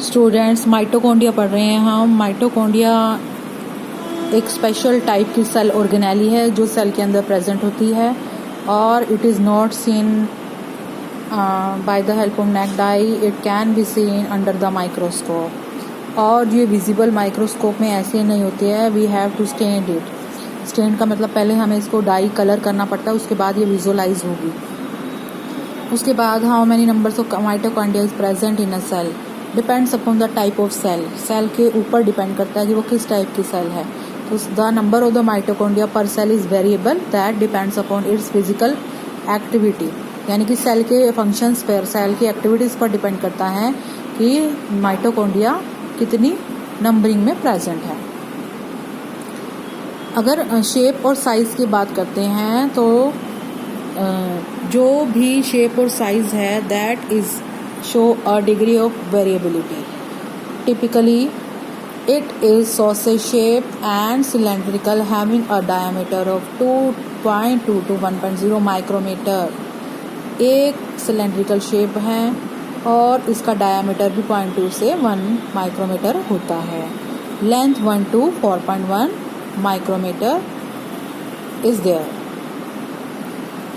Students mitochondria पढ़ रहे हैं हम। माइटोकॉन्ड्रिया एक स्पेशल टाइप की सेल ऑर्गेनेली है जो सेल के अंदर प्रेजेंट होती है और it is not seen by the help of naked eye, it can be seen under the microscope. और ये विजिबल माइक्रोस्कोप में ऐसे नहीं होती है, we have to stain it. Stain का मतलब पहले हमें इसको डाई कलर करना पड़ता है, उसके बाद ये विजुअलाइज होगी। उसके बाद how many numbers of mitochondria is present in a cell depends upon the type of cell. Cell के ऊपर डिपेंड करता है कि वो किस टाइप की सेल है। तो the number of the mitochondria per cell is variable that depends upon its physical activity. यानी कि सेल के फंक्शंस पर, सेल की एक्टिविटीज पर डिपेंड करता है कि माइटोकॉन्ड्रिया कितनी नंबरिंग में प्रेजेंट है। अगर शेप और साइज की बात करते हैं तो जो भी शेप और साइज है that is show a degree of variability. Typically it is sausage shape and cylindrical having a diameter of 2.2 to 1.0 micrometre. एक सिलेंड्रिकल शेप है और इसका डायमीटर भी 0.2 से 1 माइक्रोमीटर होता है। Length 1 to 4.1 micrometre is there.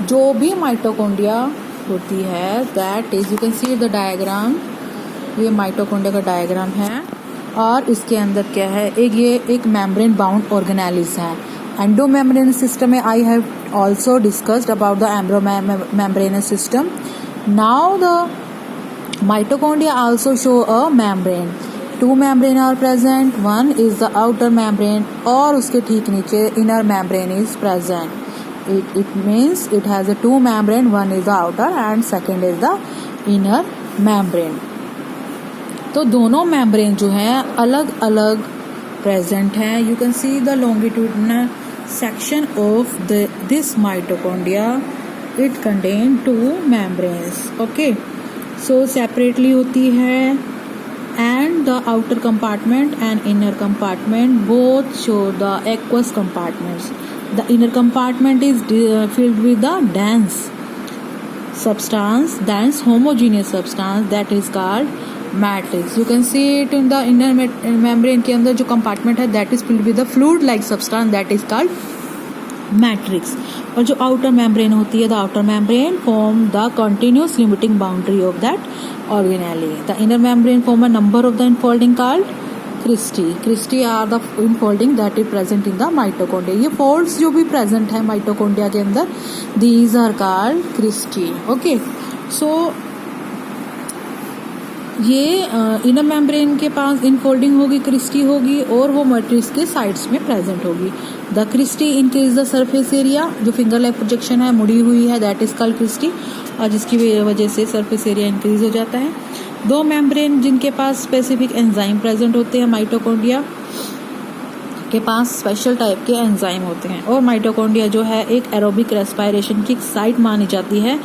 जो भी माइटोकॉन्ड्रिया होती है that is, you can see the diagram, ये माइटोकॉन्ड्रिया का डायग्राम है और इसके अंदर क्या है, एक मेम्ब्रेन बाउंड ऑर्गेनेलिज है। एंडोमेम्ब्रेनस सिस्टम में I have also discussed about the endomembranous system. Now the mitochondria also show a membrane. 2 membrane are present, one is the outer membrane और उसके ठीक नीचे inner membrane is present. It means it has a 2 membrane, one is the outer and second is the inner membrane. तो दोनों membrane जो हैं अलग अलग present हैं. You can see the longitudinal section of this mitochondria. It contain 2 membranes. Okay, so separately होती है and the outer compartment and inner compartment both show the aqueous compartments. The inner compartment is filled with the dense substance, dense homogeneous substance that is called matrix. You can see it in the inner membrane के अंदर जो compartment है that is filled with the fluid like substance that is called matrix. और जो outer membrane होती है, the outer membrane form the continuous limiting boundary of that organelle. The inner membrane form a number of the enfolding called cristae. Cristae are the enfolding that is present in the mitochondria. ये folds जो भी present है mitochondria के अंदर, these are called cristae. Okay, so ये inner membrane के पास infolding होगी, Christie होगी और वो मैट्रिक्स के साइड्स में प्रेजेंट होगी. The cristae increase the surface area. जो फिंगर लाइक प्रोजेक्शन है, मुड़ी हुई है, दैट इज कॉल्ड क्रिस्टी और जिसकी वजह से सरफेस एरिया इंक्रीज हो जाता है. 2 मेम्ब्रेन जिनके पास स्पेसिफिक एंजाइम प्रेजेंट होते हैं, माइटोकॉन्ड्रिया के पास स्पेशल टाइप के एंजाइम होते हैं. और माइटोकॉन्ड्रिया जो है एक एरोबिक रेस्पिरेशन की साइट मानी जाती है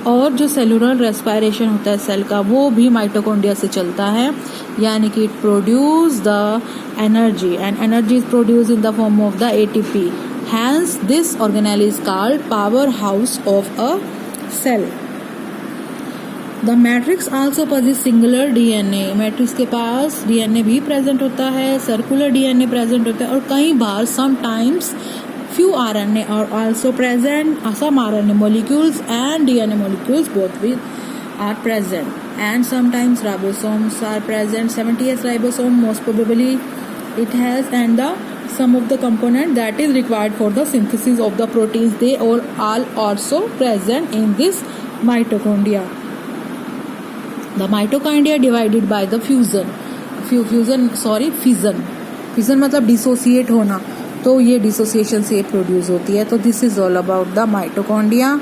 और जो सेलुलर रेस्पिरेशन होता है सेल का वो भी माइटोकॉन्ड्रिया से चलता है. यानी कि it produce the energy and energy is produce in the form of the ATP. Hence this organelle is called power house of a cell. The matrix also possess singular DNA. Matrix के पास DNA भी present होता है, circular DNA present होता है और कई बार sometimes few RNA are also present. Some RNA molecules and DNA molecules both are present. And sometimes ribosomes are present. 70S ribosome most probably it has, and some of the component that is required for the synthesis of the proteins, they all also present in this mitochondria. The mitochondria divided by the fission. Fission मतलब dissociate होना, तो ये dissociation से produce होती है. तो this is all about the mitochondria.